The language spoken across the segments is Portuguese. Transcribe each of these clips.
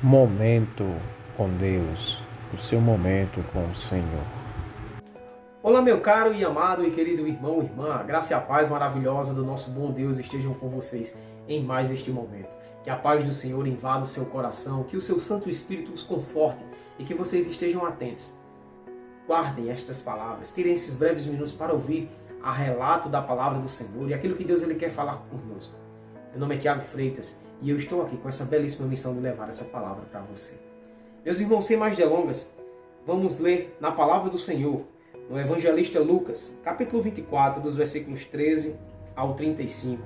Momento com Deus, o seu momento com o Senhor. Olá, meu caro e amado e querido irmão e irmã, a graça e a paz maravilhosa do nosso bom Deus estejam com vocês em mais este momento. Que a paz do Senhor invada o seu coração, que o seu Santo Espírito os conforte e que vocês estejam atentos. Guardem estas palavras, tirem esses breves minutos para ouvir a relato da palavra do Senhor e aquilo que Deus ele quer falar conosco. Meu nome é Tiago Freitas e eu estou aqui com essa belíssima missão de levar essa palavra para você. Meus irmãos, sem mais delongas, vamos ler na palavra do Senhor, no evangelista Lucas, capítulo 24, dos versículos 13 ao 35,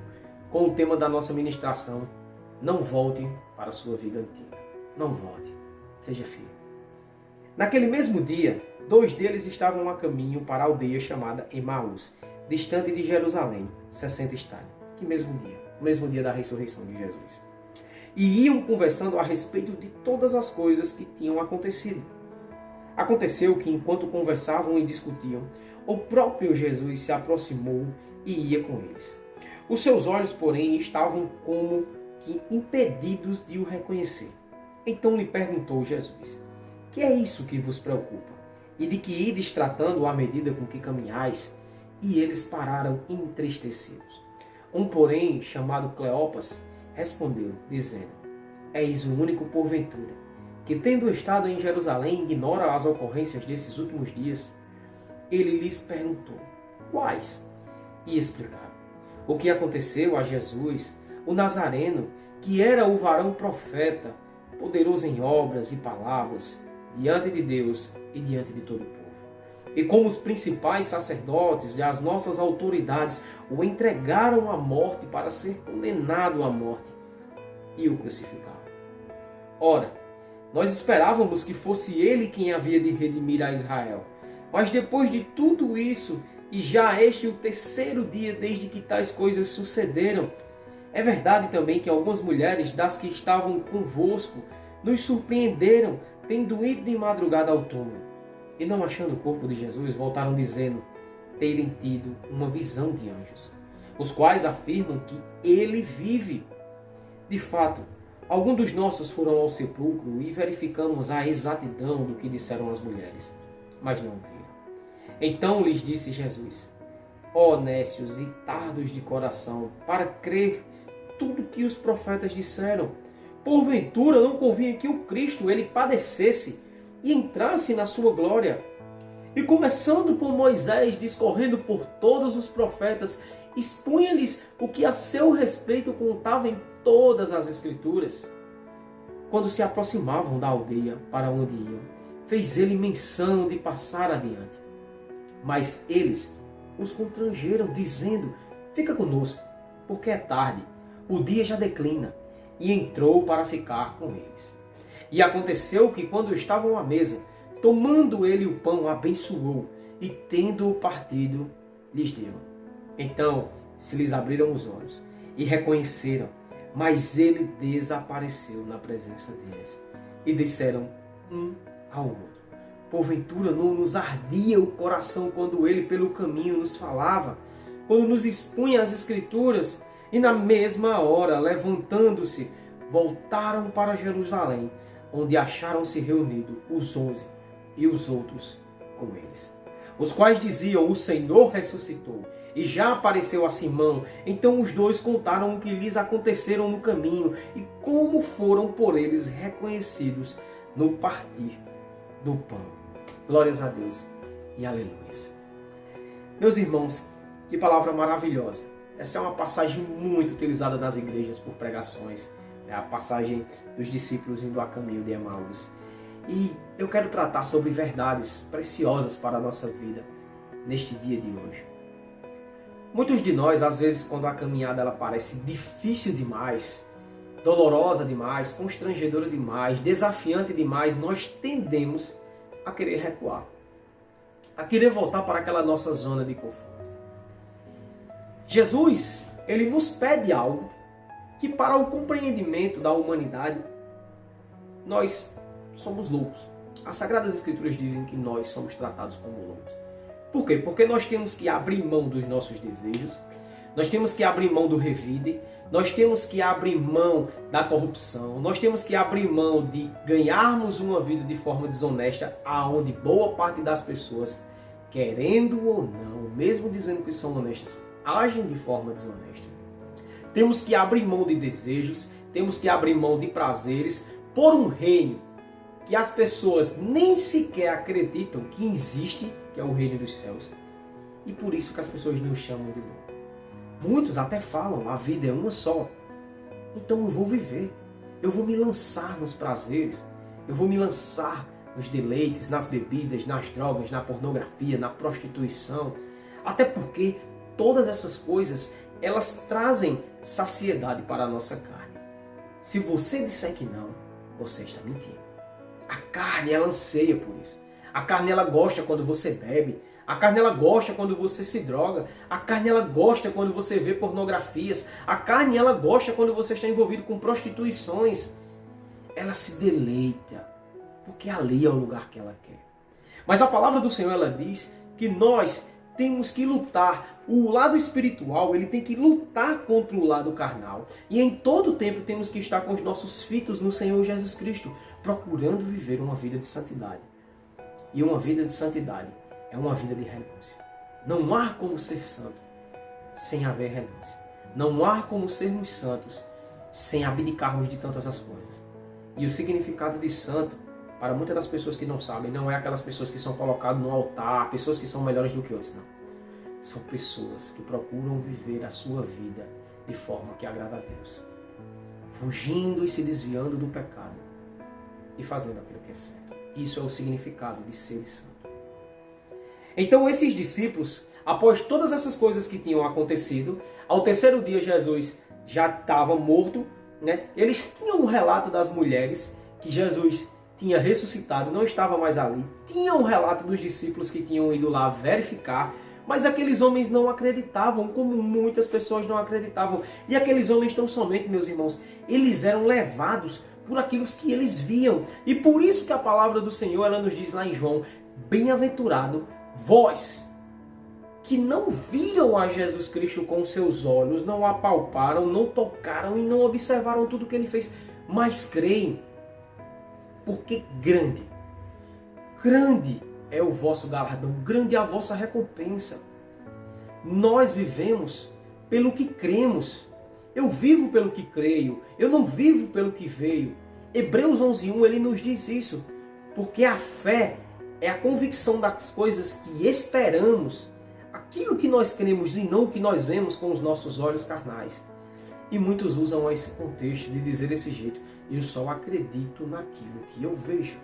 com o tema da nossa ministração: não volte para a sua vida antiga. Não volte, seja firme. Naquele mesmo dia, 2 deles estavam a caminho para a aldeia chamada Emaús, distante de Jerusalém, 60 estádios. Que mesmo dia? O mesmo dia da ressurreição de Jesus. E iam conversando a respeito de todas as coisas que tinham acontecido. Aconteceu que, enquanto conversavam e discutiam, o próprio Jesus se aproximou e ia com eles. Os seus olhos, porém, estavam como que impedidos de o reconhecer. Então lhe perguntou Jesus: que é isso que vos preocupa? E de que ides tratando à medida com que caminhais? E eles pararam entristecidos. Um, porém, chamado Cleopas, respondeu, dizendo: és o único porventura, que tendo estado em Jerusalém, ignora as ocorrências desses últimos dias? Ele lhes perguntou: quais? E explicaram o que aconteceu a Jesus, o Nazareno, que era o varão profeta, poderoso em obras e palavras, diante de Deus e diante de todo o povo. E como os principais sacerdotes e as nossas autoridades o entregaram à morte para ser condenado à morte e o crucificaram. Ora, nós esperávamos que fosse ele quem havia de redimir a Israel. Mas depois de tudo isso, e já este o 3º dia desde que tais coisas sucederam, é verdade também que algumas mulheres das que estavam convosco nos surpreenderam, tendo ido de madrugada ao túmulo. E não achando o corpo de Jesus, voltaram dizendo terem tido uma visão de anjos, os quais afirmam que ele vive. De fato, alguns dos nossos foram ao sepulcro e verificamos a exatidão do que disseram as mulheres, mas não viram. Então lhes disse Jesus: ó nécios e tardos de coração, para crer tudo que os profetas disseram. Porventura não convinha que o Cristo ele padecesse e entrasse na sua glória. E começando por Moisés, discorrendo por todos os profetas, expunha-lhes o que a seu respeito contava em todas as Escrituras. Quando se aproximavam da aldeia para onde iam, fez ele menção de passar adiante. Mas eles os constrangeram, dizendo: fica conosco, porque é tarde, o dia já declina. E entrou para ficar com eles. E aconteceu que, quando estavam à mesa, tomando ele o pão, abençoou, e tendo-o partido, lhes deu. Então se lhes abriram os olhos, e reconheceram, mas ele desapareceu na presença deles. E disseram um ao outro: porventura não nos ardia o coração quando ele pelo caminho nos falava, quando nos expunha as Escrituras? E na mesma hora, levantando-se, voltaram para Jerusalém, onde acharam-se reunidos os 11 e os outros com eles, os quais diziam: o Senhor ressuscitou e já apareceu a Simão. Então os dois contaram o que lhes aconteceram no caminho e como foram por eles reconhecidos no partir do pão. Glórias a Deus e aleluias. Meus irmãos, que palavra maravilhosa. Essa é uma passagem muito utilizada nas igrejas por pregações. É a passagem dos discípulos indo a caminho de Emaús. E eu quero tratar sobre verdades preciosas para a nossa vida neste dia de hoje. Muitos de nós, às vezes, quando a caminhada ela parece difícil demais, dolorosa demais, constrangedora demais, desafiante demais, nós tendemos a querer recuar, a querer voltar para aquela nossa zona de conforto. Jesus, ele nos pede algo que, para o compreendimento da humanidade, nós somos loucos. As Sagradas Escrituras dizem que nós somos tratados como loucos. Por quê? Porque nós temos que abrir mão dos nossos desejos, nós temos que abrir mão do revide, nós temos que abrir mão da corrupção, nós temos que abrir mão de ganharmos uma vida de forma desonesta, aonde boa parte das pessoas, querendo ou não, mesmo dizendo que são honestas, agem de forma desonesta. Temos que abrir mão de desejos, temos que abrir mão de prazeres por um reino que as pessoas nem sequer acreditam que existe, que é o reino dos céus. E por isso que as pessoas nos chamam de louco. Muitos até falam, a vida é uma só. Então eu vou viver. Eu vou me lançar nos prazeres. Eu vou me lançar nos deleites, nas bebidas, nas drogas, na pornografia, na prostituição. Até porque todas essas coisas, elas trazem saciedade para a nossa carne. Se você disser que não, você está mentindo. A carne, ela anseia por isso. A carne, ela gosta quando você bebe. A carne, ela gosta quando você se droga. A carne, ela gosta quando você vê pornografias. A carne, ela gosta quando você está envolvido com prostituições. Ela se deleita, porque ali é o lugar que ela quer. Mas a palavra do Senhor, ela diz que nós temos que lutar. O lado espiritual, ele tem que lutar contra o lado carnal. E em todo tempo temos que estar com os nossos fitos no Senhor Jesus Cristo, procurando viver uma vida de santidade. E uma vida de santidade é uma vida de renúncia. Não há como ser santo sem haver renúncia. Não há como sermos santos sem abdicarmos de tantas as coisas. E o significado de santo, para muitas das pessoas que não sabem, não é aquelas pessoas que são colocadas no altar, pessoas que são melhores do que outros, não. São pessoas que procuram viver a sua vida de forma que agrada a Deus. Fugindo e se desviando do pecado e fazendo aquilo que é certo. Isso é o significado de ser santo. Então esses discípulos, após todas essas coisas que tinham acontecido, ao terceiro dia Jesus já estava morto, né? Eles tinham um relato das mulheres que Jesus tinha ressuscitado, não estava mais ali. Tinha um relato dos discípulos que tinham ido lá verificar, mas aqueles homens não acreditavam, como muitas pessoas não acreditavam. E aqueles homens tão somente, meus irmãos, eles eram levados por aquilo que eles viam. E por isso que a palavra do Senhor, ela nos diz lá em João, bem-aventurado vós, que não viram a Jesus Cristo com seus olhos, não apalparam, não tocaram e não observaram tudo que ele fez, mas creem, porque grande é o vosso galardão, grande é a vossa recompensa. Nós vivemos pelo que cremos. Eu vivo pelo que creio, eu não vivo pelo que veio. Hebreus 11:1, ele nos diz isso, porque a fé é a convicção das coisas que esperamos, aquilo que nós cremos e não o que nós vemos com os nossos olhos carnais. E muitos usam esse contexto de dizer desse jeito, eu só acredito naquilo que eu vejo.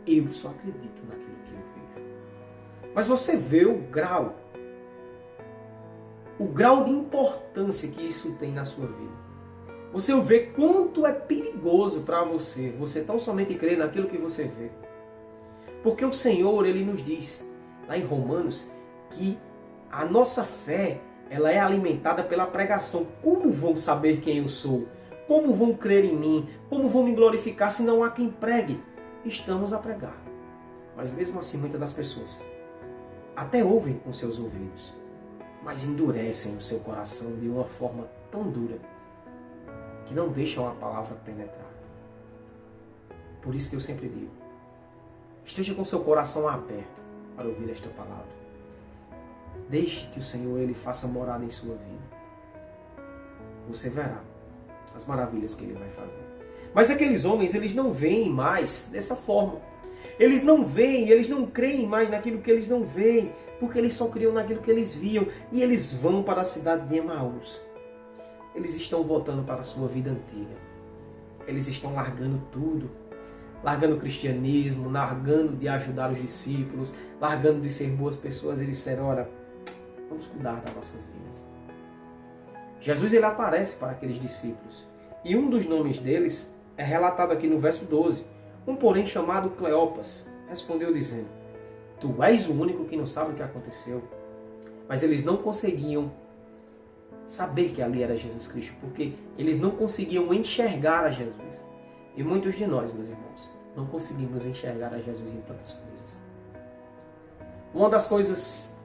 Eu só acredito naquilo que eu vejo. Mas você vê o grau de importância que isso tem na sua vida. Você vê quanto é perigoso para você tão somente crer naquilo que você vê. Porque o Senhor, ele nos diz, lá em Romanos, que a nossa fé, ela é alimentada pela pregação. Como vão saber quem eu sou? Como vão crer em mim? Como vão me glorificar se não há quem pregue? Estamos a pregar. Mas mesmo assim, muitas das pessoas até ouvem com seus ouvidos, mas endurecem o seu coração de uma forma tão dura que não deixam a palavra penetrar. Por isso que eu sempre digo, esteja com seu coração aberto para ouvir esta palavra. Deixe que o Senhor, ele faça morada em sua vida. Você verá as maravilhas que ele vai fazer. Mas aqueles homens, eles não veem mais dessa forma. Eles não veem, eles não creem mais naquilo que eles não veem, porque eles só criam naquilo que eles viam. E eles vão para a cidade de Emaús. Eles estão voltando para a sua vida antiga. Eles estão largando tudo. Largando o cristianismo, largando de ajudar os discípulos, largando de ser boas pessoas. Eles disseram, ora, vamos cuidar das nossas vidas. Jesus, ele aparece para aqueles discípulos. E um dos nomes deles é relatado aqui no verso 12. Um porém chamado Cleopas respondeu dizendo, tu és o único que não sabe o que aconteceu. Mas eles não conseguiam saber que ali era Jesus Cristo, porque eles não conseguiam enxergar a Jesus. E muitos de nós, meus irmãos, não conseguimos enxergar a Jesus em tantas coisas. Uma das coisas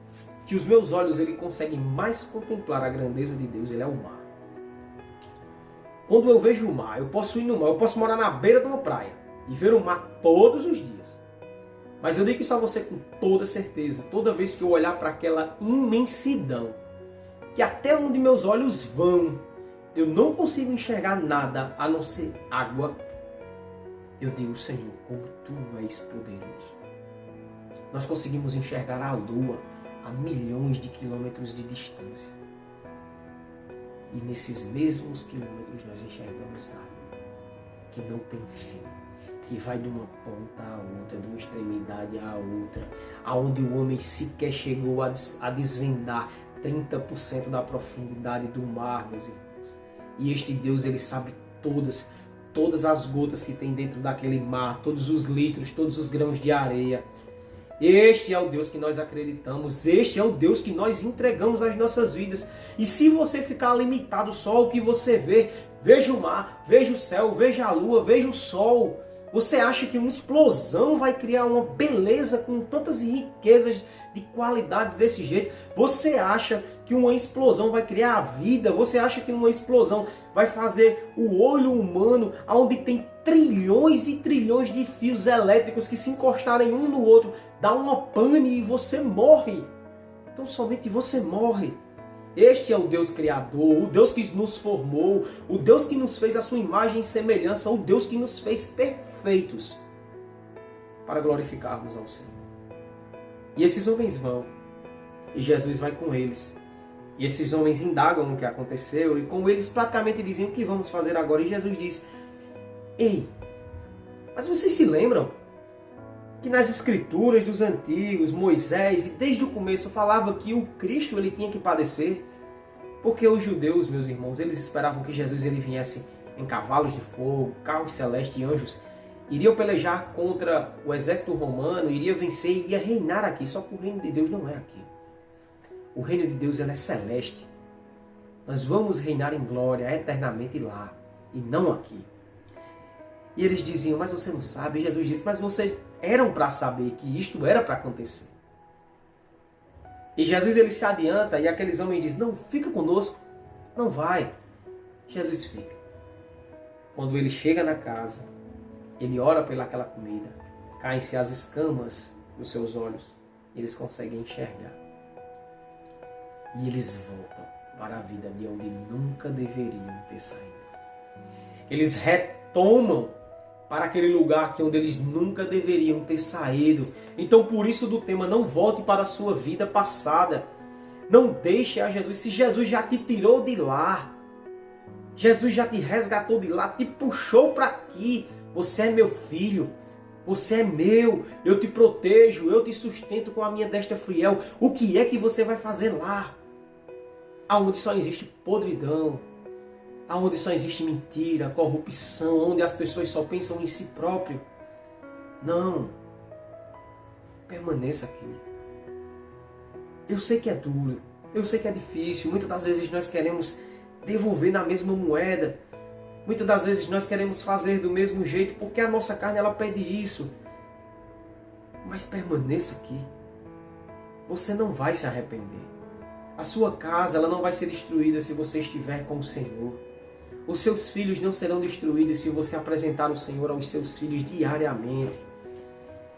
que os meus olhos ele conseguem mais contemplar a grandeza de Deus, ele é o mar. Quando eu vejo o mar, eu posso ir no mar, eu posso morar na beira de uma praia e ver o mar todos os dias. Mas eu digo isso a você com toda certeza, toda vez que eu olhar para aquela imensidão, que até onde meus olhos vão, eu não consigo enxergar nada a não ser água, eu digo, Senhor, como Tu és poderoso. Nós conseguimos enxergar a lua a milhões de quilômetros de distância. E nesses mesmos quilômetros nós enxergamos a lua, que não tem fim, que vai de uma ponta a outra, de uma extremidade a outra, aonde o homem sequer chegou a desvendar 30% da profundidade do mar, meus irmãos. E este Deus, ele sabe todas as gotas que tem dentro daquele mar, todos os litros, todos os grãos de areia. Este é o Deus que nós acreditamos, este é o Deus que nós entregamos às nossas vidas. E se você ficar limitado só ao que você vê, veja o mar, veja o céu, veja a lua, veja o sol, você acha que uma explosão vai criar uma beleza com tantas riquezas de qualidades desse jeito? Você acha que uma explosão vai criar a vida? Você acha que uma explosão vai fazer o olho humano, onde tem trilhões e trilhões de fios elétricos que se encostarem um no outro, dá uma pane e você morre? Então somente você morre. Este é o Deus Criador, o Deus que nos formou, o Deus que nos fez a sua imagem e semelhança, o Deus que nos fez perfeitos para glorificarmos ao Senhor. E esses homens vão, e Jesus vai com eles. E esses homens indagam o que aconteceu, e com eles praticamente dizem o que vamos fazer agora. E Jesus diz, ei, mas vocês se lembram que nas escrituras dos antigos, Moisés, e desde o começo falava que o Cristo ele tinha que padecer? Porque os judeus, meus irmãos, eles esperavam que Jesus ele viesse em cavalos de fogo, carros celestes e anjos, iriam pelejar contra o exército romano, iria vencer e iria reinar aqui. Só que o reino de Deus não é aqui. O reino de Deus ele é celeste. Nós vamos reinar em glória eternamente lá, e não aqui. E eles diziam, mas você não sabe. E Jesus disse, mas vocês eram para saber que isto era para acontecer. E Jesus ele se adianta e aqueles homens dizem, não, fica conosco. Não vai. Jesus fica. Quando ele chega na casa, ele ora pelaquela comida, caem-se as escamas dos seus olhos, eles conseguem enxergar. E eles voltam para a vida de onde nunca deveriam ter saído. Eles retomam para aquele lugar onde eles nunca deveriam ter saído. Então por isso do tema, não volte para a sua vida passada. Não deixe a Jesus. Se Jesus já te tirou de lá, Jesus já te resgatou de lá, te puxou para aqui. Você é meu filho, você é meu, eu te protejo, eu te sustento com a minha destra fiel. O que é que você vai fazer lá? Aonde só existe podridão, aonde só existe mentira, corrupção, onde as pessoas só pensam em si próprio. Não, permaneça aqui. Eu sei que é duro, eu sei que é difícil, muitas das vezes nós queremos devolver na mesma moeda. Muitas das vezes nós queremos fazer do mesmo jeito, porque a nossa carne ela pede isso. Mas permaneça aqui. Você não vai se arrepender. A sua casa ela não vai ser destruída se você estiver com o Senhor. Os seus filhos não serão destruídos se você apresentar o Senhor aos seus filhos diariamente.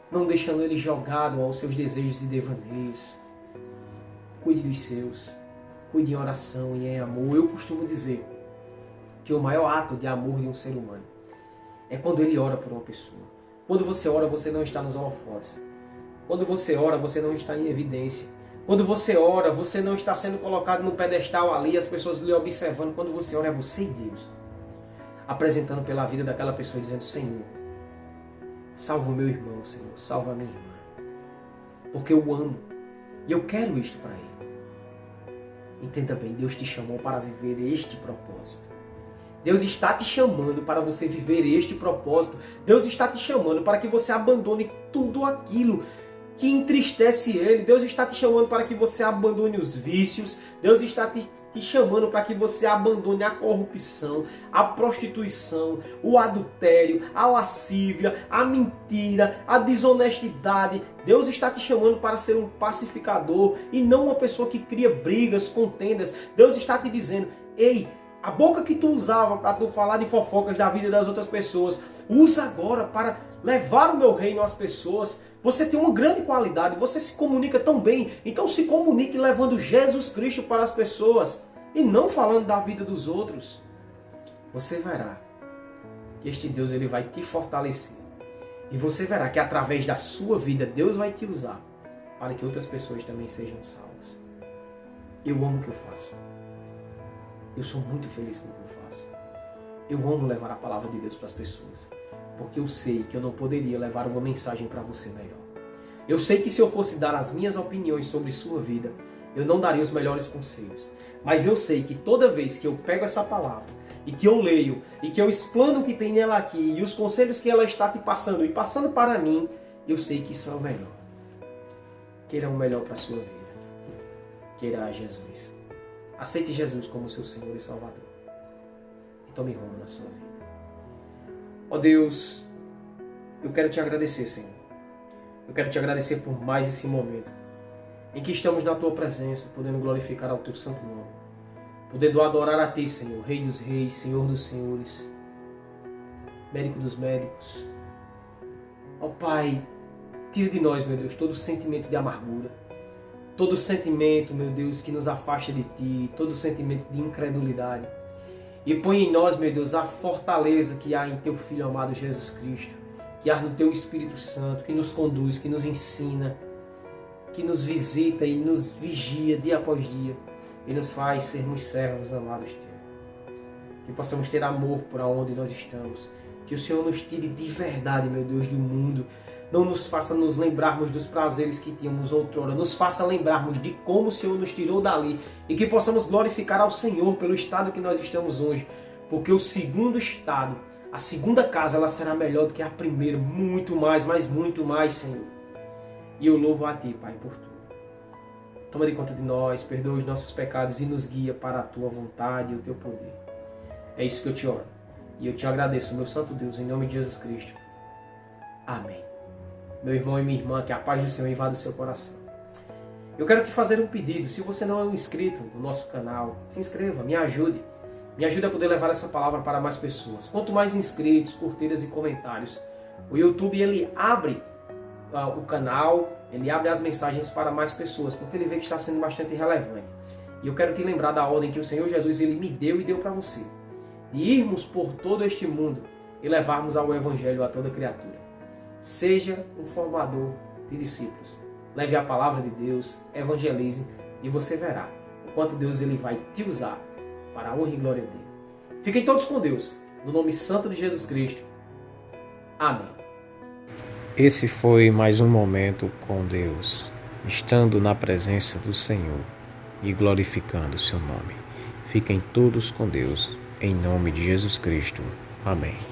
Não deixando ele jogado aos seus desejos e devaneios. Cuide dos seus. Cuide em oração e em amor. Eu costumo dizer que o maior ato de amor de um ser humano é quando ele ora por uma pessoa. Quando você ora, você não está nos holofotes. Quando você ora, você não está em evidência. Quando você ora, você não está sendo colocado no pedestal ali, as pessoas lhe observando. Quando você ora, é você e Deus, apresentando pela vida daquela pessoa, dizendo, Senhor, salva o meu irmão, Senhor, salva a minha irmã. Porque eu amo e eu quero isto para ele. Entenda bem, Deus te chamou para viver este propósito. Deus está te chamando para você viver este propósito. Deus está te chamando para que você abandone tudo aquilo que entristece Ele. Deus está te chamando para que você abandone os vícios. Deus está te chamando para que você abandone a corrupção, a prostituição, o adultério, a lascívia, a mentira, a desonestidade. Deus está te chamando para ser um pacificador e não uma pessoa que cria brigas, contendas. Deus está te dizendo: ei, a boca que tu usava para tu falar de fofocas da vida das outras pessoas, usa agora para levar o meu reino às pessoas. Você tem uma grande qualidade, você se comunica tão bem, então se comunique levando Jesus Cristo para as pessoas e não falando da vida dos outros. Você verá que este Deus ele vai te fortalecer e você verá que através da sua vida Deus vai te usar para que outras pessoas também sejam salvas. Eu amo o que eu faço. Eu sou muito feliz com o que eu faço. Eu amo levar a palavra de Deus para as pessoas, porque eu sei que eu não poderia levar uma mensagem para você melhor. Eu sei que se eu fosse dar as minhas opiniões sobre sua vida, eu não daria os melhores conselhos. Mas eu sei que toda vez que eu pego essa palavra, e que eu leio, e que eu explano o que tem nela aqui, e os conselhos que ela está te passando, e passando para mim, eu sei que isso é o melhor. Queira o melhor para a sua vida. Queira a Jesus. Aceite Jesus como seu Senhor e Salvador. E tome rumo na sua vida. Ó Deus, eu quero te agradecer, Senhor. Eu quero te agradecer por mais esse momento em que estamos na tua presença, podendo glorificar ao teu santo nome. Podendo adorar a ti, Senhor, Rei dos reis, Senhor dos senhores, Médico dos médicos. Ó Pai, tira de nós, meu Deus, todo sentimento de amargura. Todo sentimento, meu Deus, que nos afasta de Ti, todo sentimento de incredulidade. E põe em nós, meu Deus, a fortaleza que há em Teu Filho amado Jesus Cristo, que há no Teu Espírito Santo, que nos conduz, que nos ensina, que nos visita e nos vigia dia após dia e nos faz sermos servos amados Teus. Que possamos ter amor por onde nós estamos. Que o Senhor nos tire de verdade, meu Deus, do mundo. Não nos faça nos lembrarmos dos prazeres que tínhamos outrora. Nos faça lembrarmos de como o Senhor nos tirou dali. E que possamos glorificar ao Senhor pelo estado que nós estamos hoje. Porque o segundo estado, a segunda casa, ela será melhor do que a primeira. Muito mais, mas muito mais, Senhor. E eu louvo a Ti, Pai, por tudo. Toma de conta de nós, perdoa os nossos pecados e nos guia para a Tua vontade e o Teu poder. É isso que eu te oro. E eu te agradeço, meu santo Deus, em nome de Jesus Cristo. Amém. Meu irmão e minha irmã, que a paz do Senhor invada o seu coração. Eu quero te fazer um pedido. Se você não é um inscrito no nosso canal, se inscreva, me ajude. Me ajude a poder levar essa palavra para mais pessoas. Quanto mais inscritos, curtidas e comentários, o YouTube ele abre o canal, ele abre as mensagens para mais pessoas, porque ele vê que está sendo bastante relevante. E eu quero te lembrar da ordem que o Senhor Jesus ele me deu e deu para você. De irmos por todo este mundo e levarmos ao Evangelho a toda criatura. Seja um formador de discípulos. Leve a palavra de Deus, evangelize e você verá o quanto Deus ele vai te usar para a honra e glória dele. Fiquem todos com Deus, no nome santo de Jesus Cristo. Amém. Esse foi mais um momento com Deus, estando na presença do Senhor e glorificando o seu nome. Fiquem todos com Deus, em nome de Jesus Cristo. Amém.